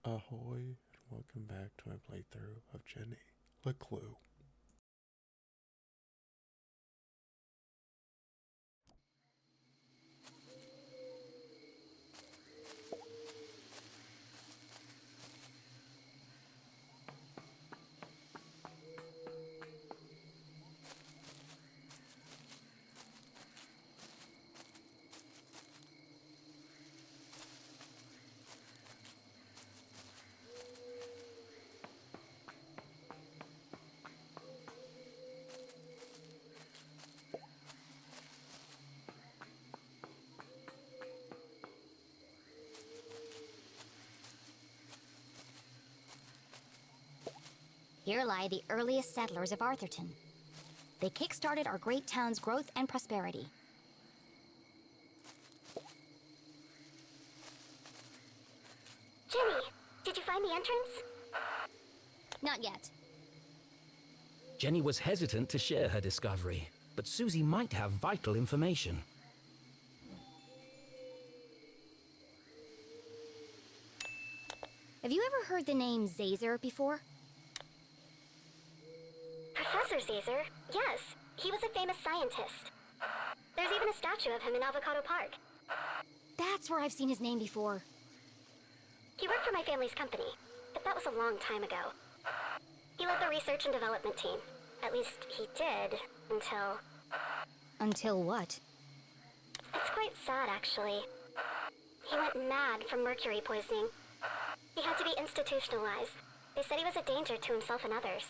Ahoy, and welcome back to my playthrough of Jenny LeClue. Here lie the earliest settlers of Arthurton. They kick-started our great town's growth and prosperity. Jenny, did you find the entrance? Not yet. Jenny was hesitant to share her discovery, but Susie might have vital information. Have you ever heard the name Zazer before? Professor Zazer? Yes, he was a famous scientist. There's even a statue of him in Avocado Park. That's where I've seen his name before. He worked for my family's company, but that was a long time ago. He led the research and development team. At least he did, until... Until what? It's quite sad, actually. He went mad from mercury poisoning. He had to be institutionalized. They said he was a danger to himself and others.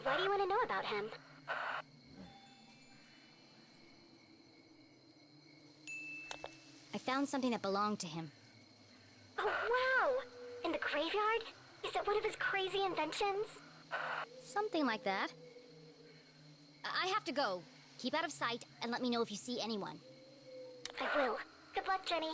Why do you want to know about him? I found something that belonged to him. Oh, wow! In the graveyard? Is it one of his crazy inventions? Something like that. I have to go. Keep out of sight and let me know if you see anyone. I will. Good luck, Jenny.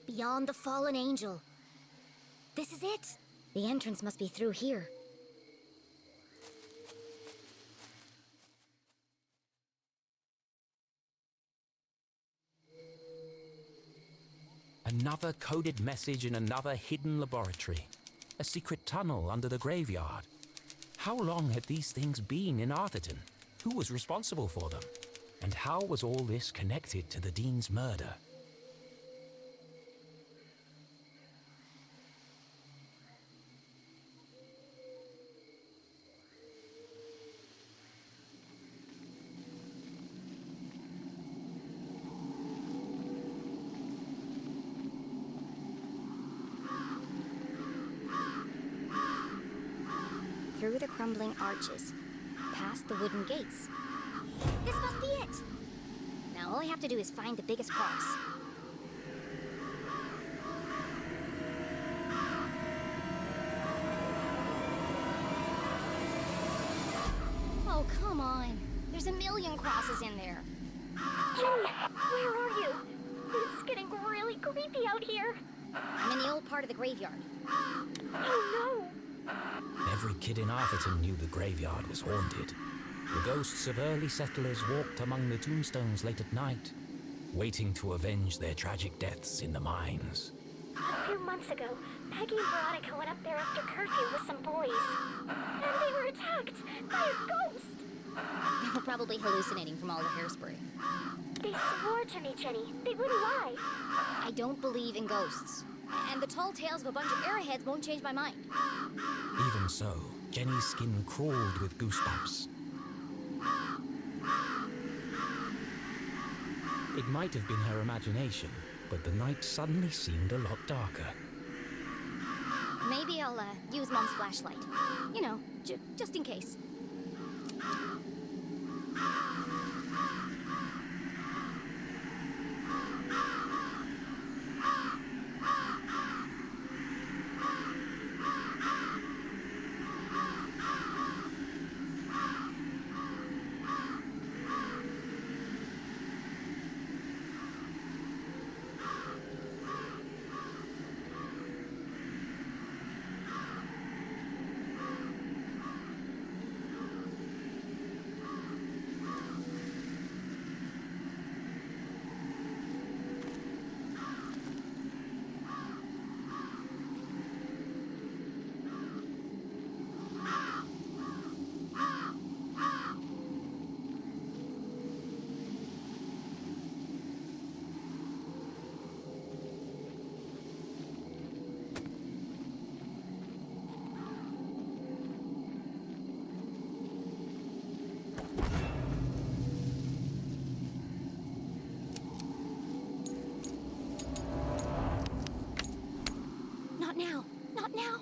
Beyond the fallen angel. This is it. The entrance must be through here. Another coded message in another hidden laboratory. A secret tunnel under the graveyard. How long had these things been in Arthurton? Who was responsible for them? And how was all this connected to the Dean's murder? Through the crumbling arches, past the wooden gates. This must be it! Now all I have to do is find the biggest cross. Oh, come on. There's a million crosses in there. Jenny, where are you? It's getting really creepy out here. I'm in the old part of the graveyard. Oh, no! Every kid in Arthurton knew the graveyard was haunted. The ghosts of early settlers walked among the tombstones late at night, waiting to avenge their tragic deaths in the mines. A few months ago, Peggy and Veronica went up there after curfew with some boys. And they were attacked by a ghost! They were probably hallucinating from all the hairspray. They swore to me, Jenny. They wouldn't lie. I don't believe in ghosts. And the tall tales of a bunch of arrowheads won't change my mind. Even so, Jenny's skin crawled with goosebumps. It might have been her imagination, but the night suddenly seemed a lot darker. Maybe I'll use Mom's flashlight. You know, just in case. Not now! Not now!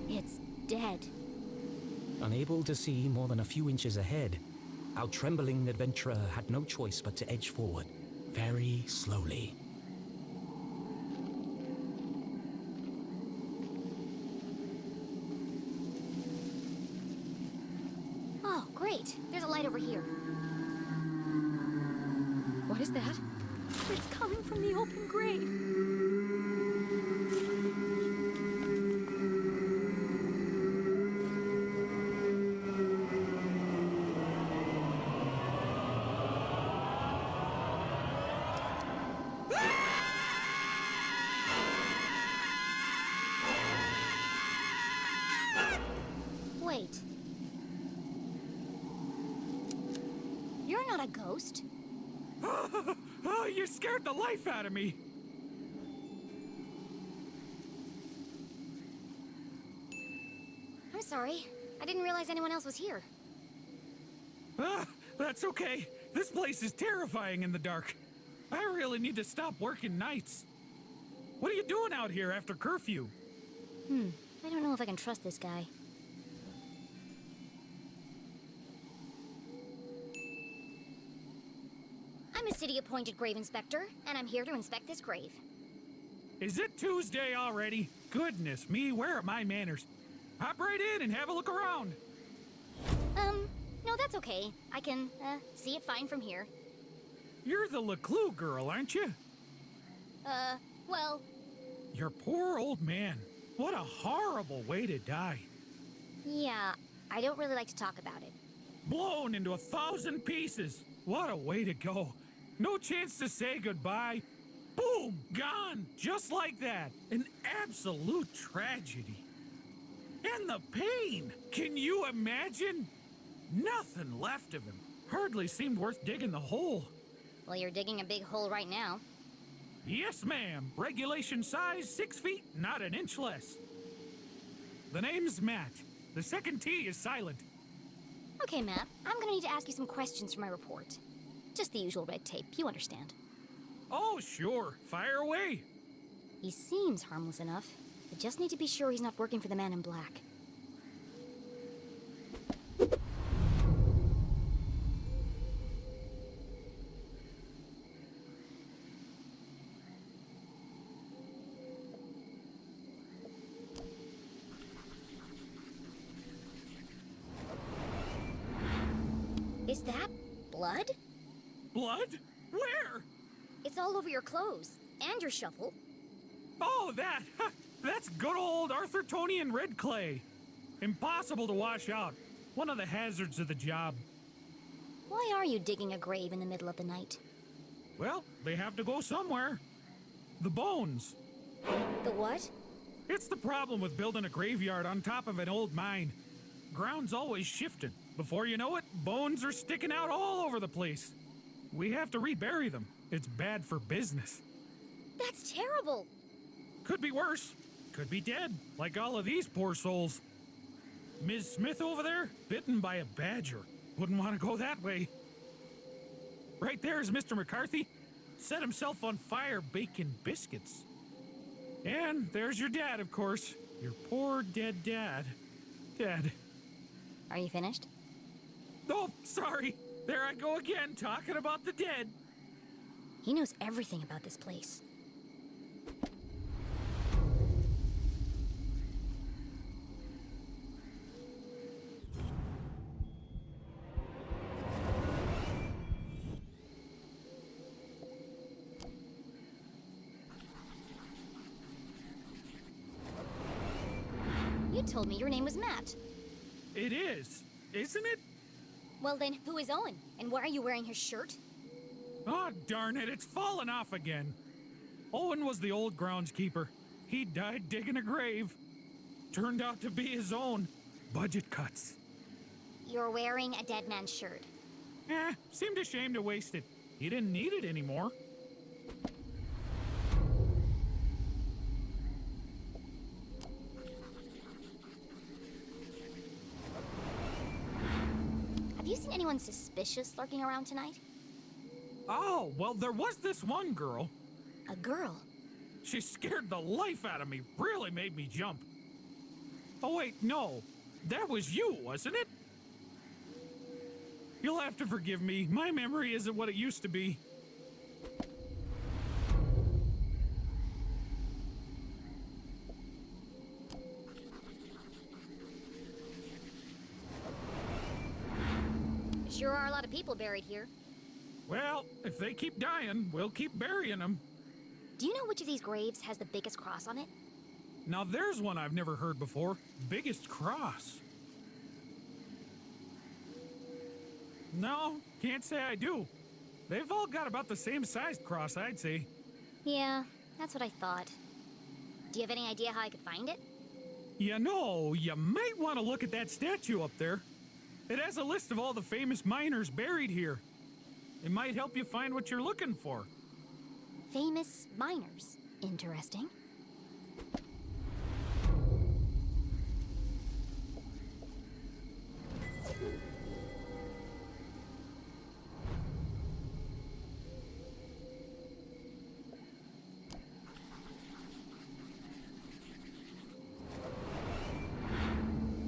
It's dead. Unable to see more than a few inches ahead, our trembling adventurer had no choice but to edge forward, very slowly. Oh, great. There's a light over here. What is that? It's coming from the open grave. Wait. You're not a ghost. Oh, you scared the life out of me. I'm sorry. I didn't realize anyone else was here. That's okay. This place is terrifying in the dark. I really need to stop working nights. What are you doing out here after curfew? I don't know if I can trust this guy. I'm a city-appointed grave inspector, and I'm here to inspect this grave. Is it Tuesday already? Goodness me, where are my manners? Hop right in and have a look around. No, that's okay. I can, see it fine from here. You're the LeClue girl, aren't you? Well, Your poor old man. What a horrible way to die. yeah, I don't really like to talk about it. Blown into 1,000 pieces. What a way to go. No chance to say goodbye. Boom! Gone! Just like that. An absolute tragedy. And the pain! Can you imagine? Nothing left of him. Hardly seemed worth digging the hole. Well, you're digging a big hole right now. Yes, ma'am. Regulation size 6 feet, not an inch less. The name's Matt. The second T is silent. Okay, Matt, I'm gonna need to ask you some questions for my report. Just the usual red tape, you understand. Oh, sure. Fire away. He seems harmless enough. I just need to be sure he's not working for the man in black. Is that blood? Blood? Where? It's all over your clothes and your shovel. Oh, that! That's good old Arthurtonian red clay. Impossible to wash out. One of the hazards of the job. Why are you digging a grave in the middle of the night? Well, they have to go somewhere. The bones. The what? It's the problem with building a graveyard on top of an old mine. Ground's always shifting. Before you know it, bones are sticking out all over the place. We have to rebury them. It's bad for business. That's terrible. Could be worse. Could be dead, like all of these poor souls. Ms. Smith over there, bitten by a badger. Wouldn't want to go that way. Right there is Mr. McCarthy. Set himself on fire baking biscuits. And there's your dad, of course. Your poor dead dad. Dead. Are you finished? Oh, sorry. There I go again, talking about the dead. He knows everything about this place. You told me your name was Matt. It is, isn't it? Well then, who is Owen? And why are you wearing his shirt? Oh, darn it, it's fallen off again. Owen was the old groundskeeper. He died digging a grave. Turned out to be his own. Budget cuts. You're wearing a dead man's shirt. Seemed ashamed to waste it. He didn't need it anymore. Have you seen anyone suspicious lurking around tonight? Oh, well, there was this one girl. A girl? She scared the life out of me. Really made me jump. Oh, wait, no. That was you, wasn't it? You'll have to forgive me. My memory isn't what it used to be. Sure are a lot of people buried here. Well, if they keep dying, we'll keep burying them. Do you know which of these graves has the biggest cross on it? Now there's one I've never heard before. Biggest cross. No, can't say I do. They've all got about the same sized cross, I'd say. Yeah, that's what I thought. Do you have any idea how I could find it? You know, you might want to look at that statue up there. It has a list of all the famous miners buried here. It might help you find what you're looking for. Famous miners. Interesting.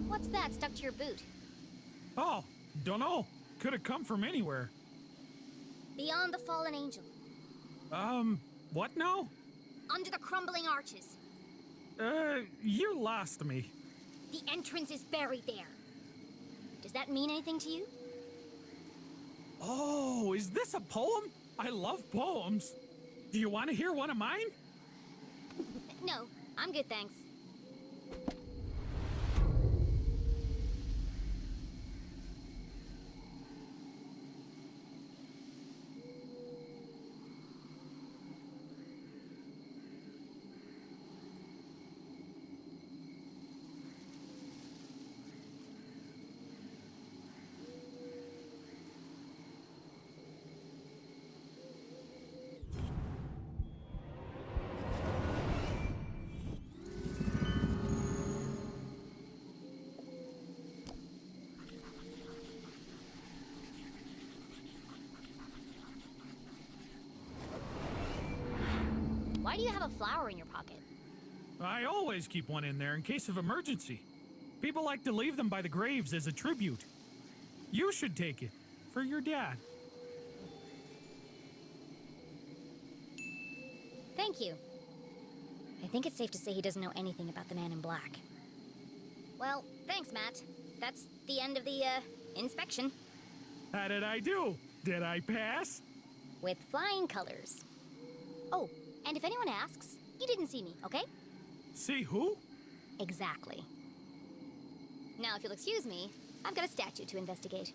What's that stuck to your boot? Oh, dunno. Could have come from anywhere. Beyond the fallen angel. What now? Under the crumbling arches. You lost me. The entrance is buried there. Does that mean anything to you? Oh, is this a poem? I love poems. Do you want to hear one of mine? No, I'm good, thanks. Why do you have a flower in your pocket? I always keep one in there in case of emergency. People like to leave them by the graves as a tribute. You should take it. For your dad. Thank you. I think it's safe to say he doesn't know anything about the man in black. Well, thanks, Matt. That's the end of the, inspection. How did I do? Did I pass? With flying colors. Oh, and if anyone asks, you didn't see me, okay? See who? Exactly. Now, if you'll excuse me, I've got a statue to investigate.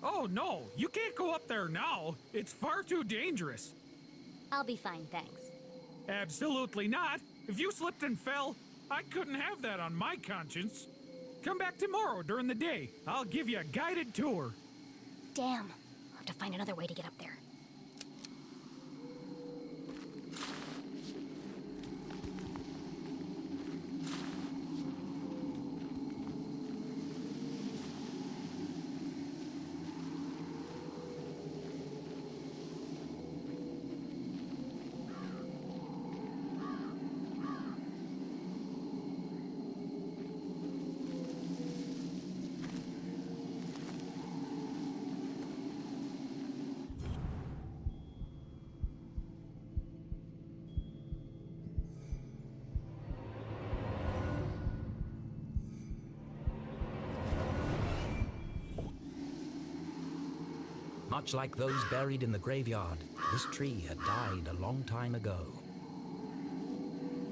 Oh no, you can't go up there now. It's far too dangerous. I'll be fine, thanks. Absolutely not. If you slipped and fell, I couldn't have that on my conscience. Come back tomorrow during the day. I'll give you a guided tour. Damn, to find another way to get up there. Much like those buried in the graveyard, this tree had died a long time ago.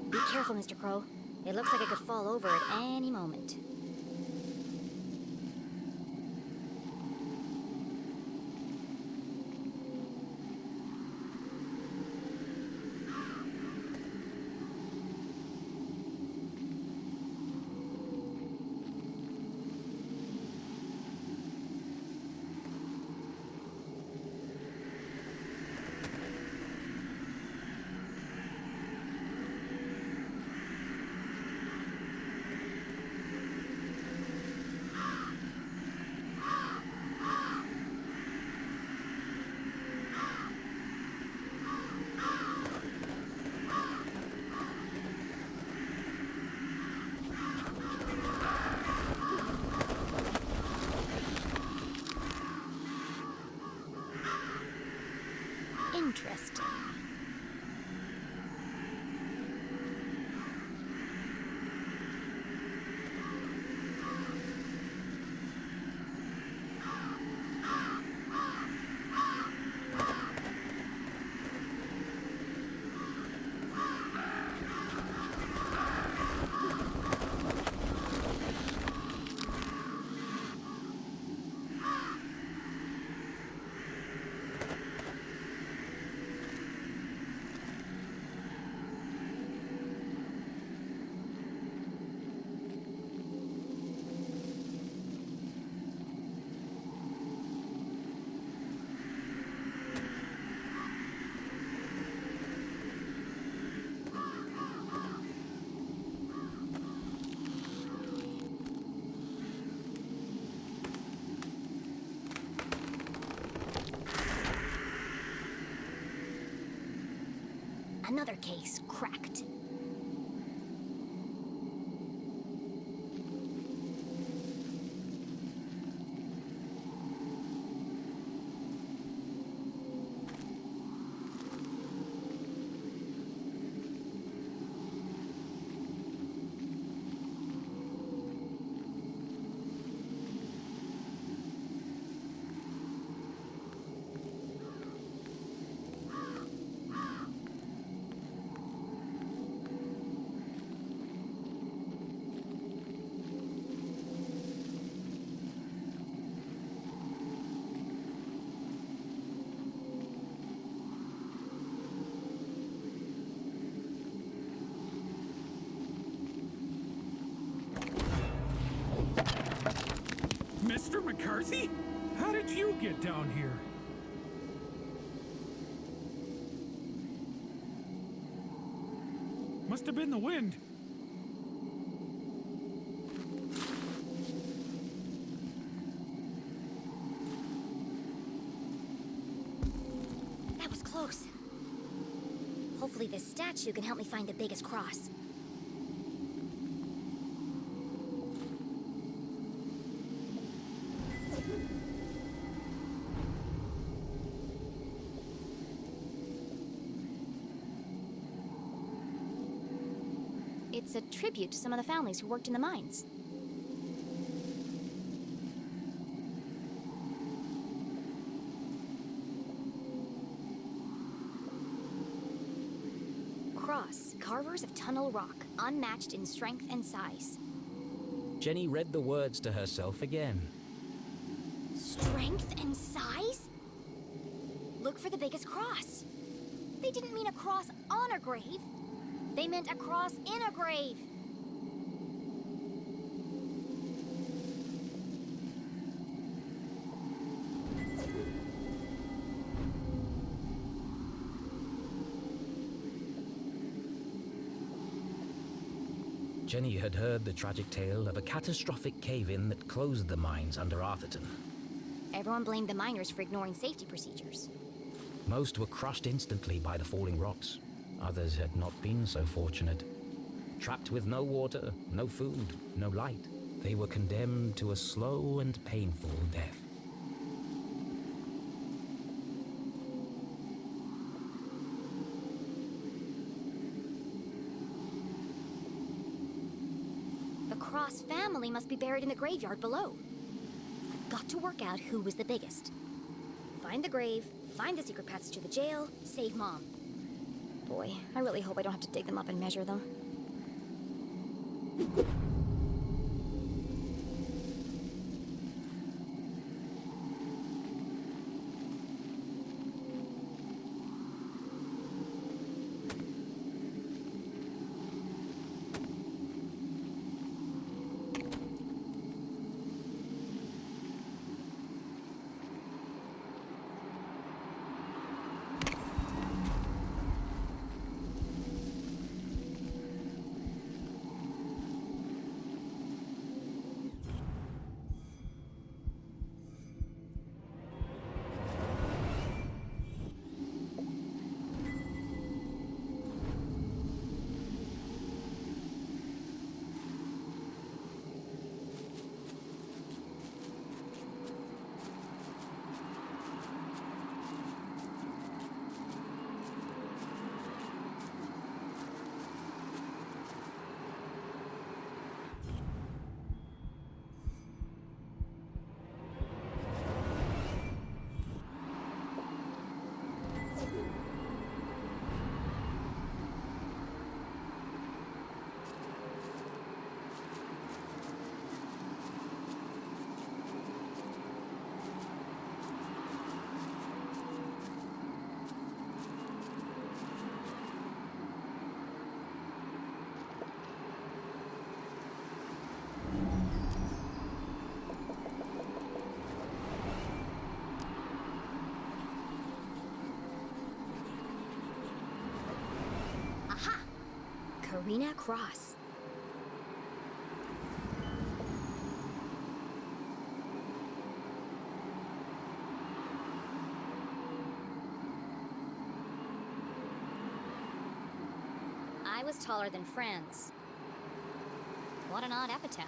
Be careful, Mr. Crow. It looks like it could fall over at any moment. Interesting. Another case cracked. Mr. McCarthy? How did you get down here? Must have been the wind. That was close. Hopefully this statue can help me find the biggest cross. It's a tribute to some of the families who worked in the mines. Cross, carvers of tunnel rock, unmatched in strength and size. Jenny read the words to herself again. Strength and size? Look for the biggest cross. They didn't mean a cross on a grave. They meant a cross in a grave. Jenny had heard the tragic tale of a catastrophic cave-in that closed the mines under Arthurton. Everyone blamed the miners for ignoring safety procedures. Most were crushed instantly by the falling rocks. Others had not been so fortunate. Trapped with no water, no food, no light, they were condemned to a slow and painful death. The Cross family must be buried in the graveyard below. I've got to work out who was the biggest. Find the grave, find the secret passage to the jail, save Mom. Boy, I really hope I don't have to dig them up and measure them. Karina Cross. I was taller than friends. What an odd epitaph.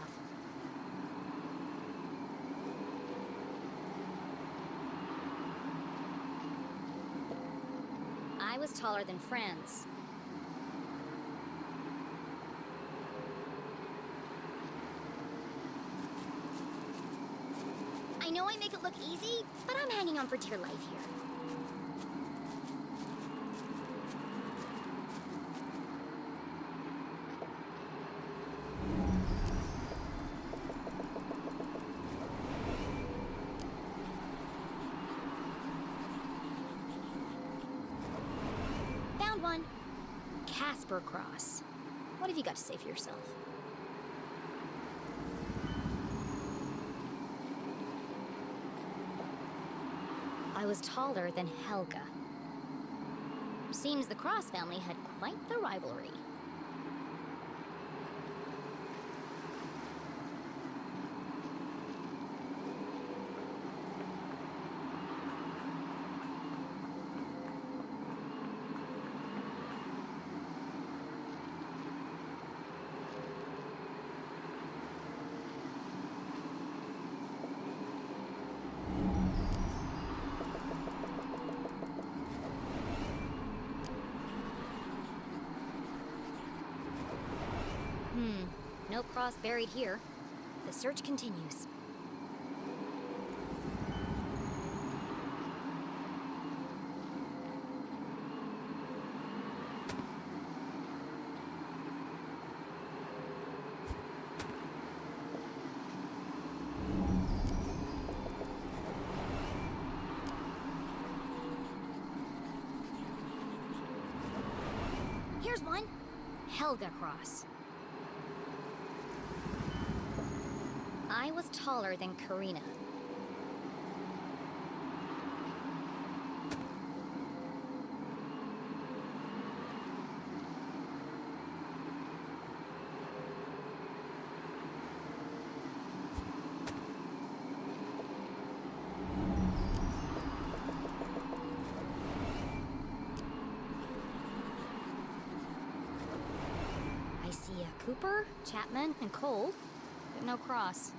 I was taller than friends. I know I make it look easy, but I'm hanging on for dear life here. Found one. Casper Cross. What have you got to say for yourself? I was taller than Helga. Seems the Cross family had quite the rivalry. No cross buried here. The search continues. Here's one. Helga Cross. I was taller than Karina. I see a Cooper, Chapman, and Cole, but no cross.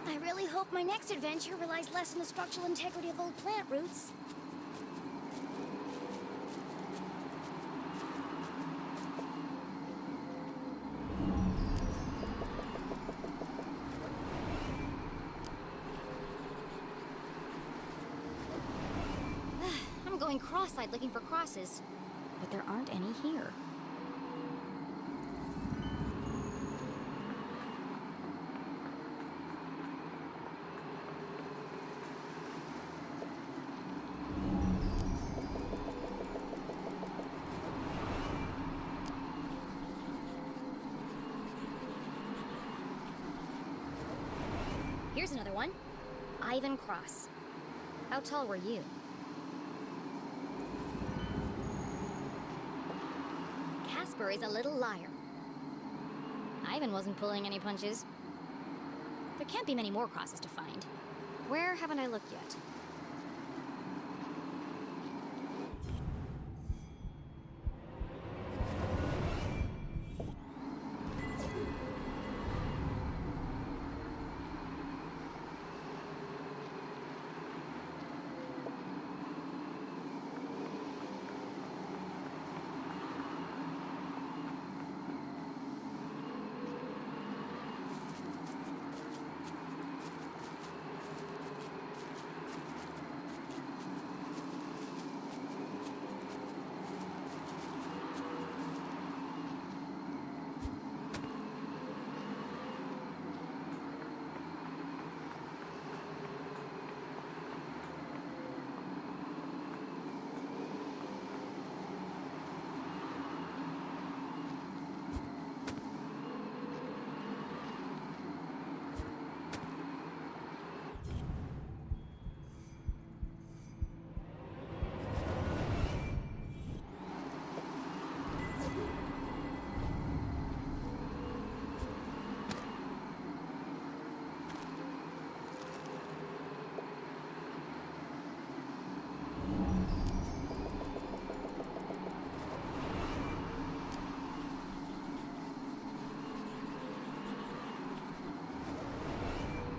I really hope my next adventure relies less on the structural integrity of old plant roots. I'm going cross-eyed looking for crosses, but there aren't any here. Here's another one. Ivan Cross. How tall were you? Casper is a little liar. Ivan wasn't pulling any punches. There can't be many more crosses to find. Where haven't I looked yet?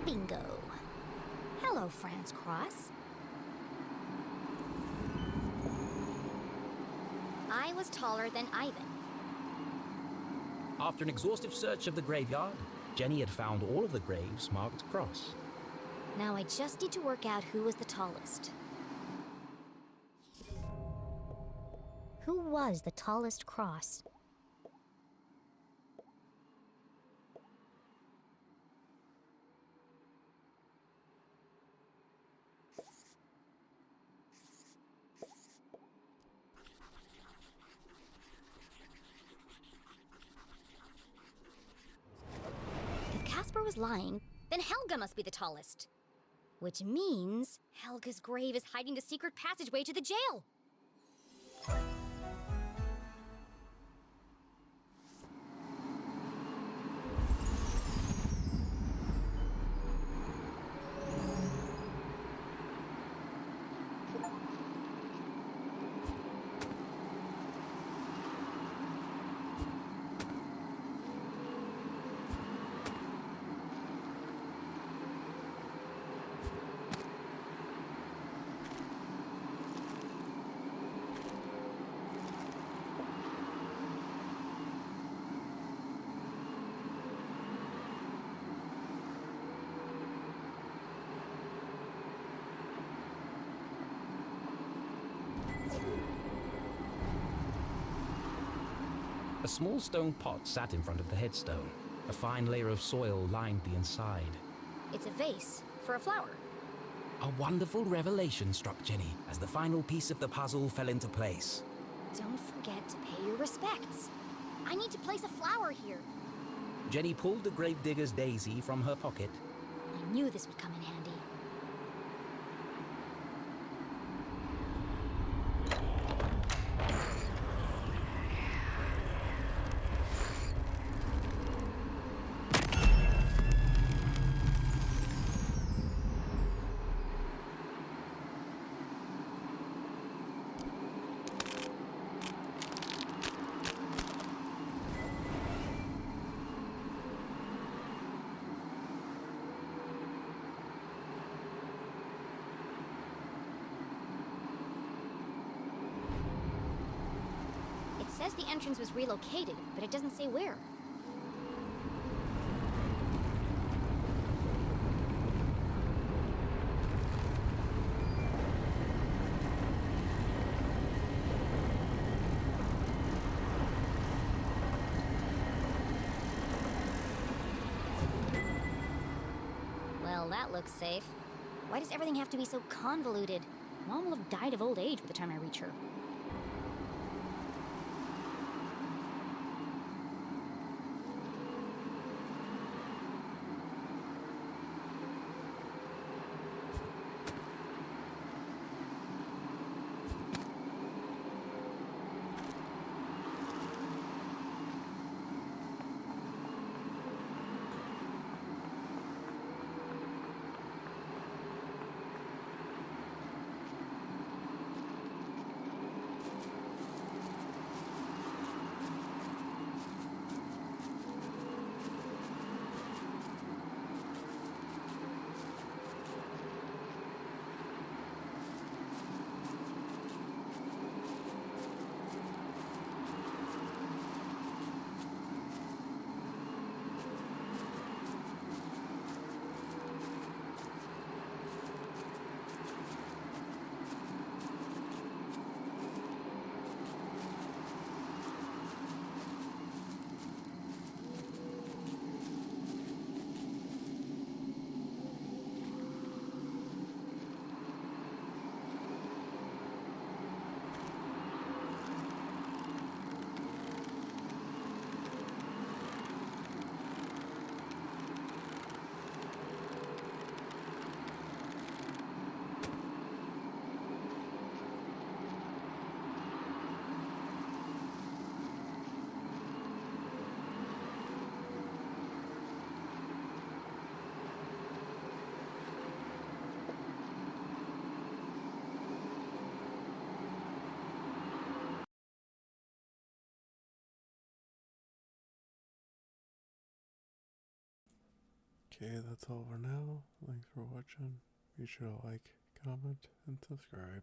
Bingo. Hello, Franz Cross. I was taller than Ivan. After an exhaustive search of the graveyard, Jenny had found all of the graves marked cross. Now I just need to work out who was the tallest. Who was the tallest cross? If Casper was lying, then Helga must be the tallest. Which means Helga's grave is hiding the secret passageway to the jail. A small stone pot sat in front of the headstone. A fine layer of soil lined the inside. It's a vase for a flower. A wonderful revelation struck Jenny as the final piece of the puzzle fell into place. Don't forget to pay your respects. I need to place a flower here. Jenny pulled the gravedigger's daisy from her pocket. I knew this would come in handy. It says the entrance was relocated, but it doesn't say where. Well, that looks safe. Why does everything have to be so convoluted? Mom will have died of old age by the time I reach her. Okay, that's all for now. Thanks for watching. Be sure to like, comment, and subscribe.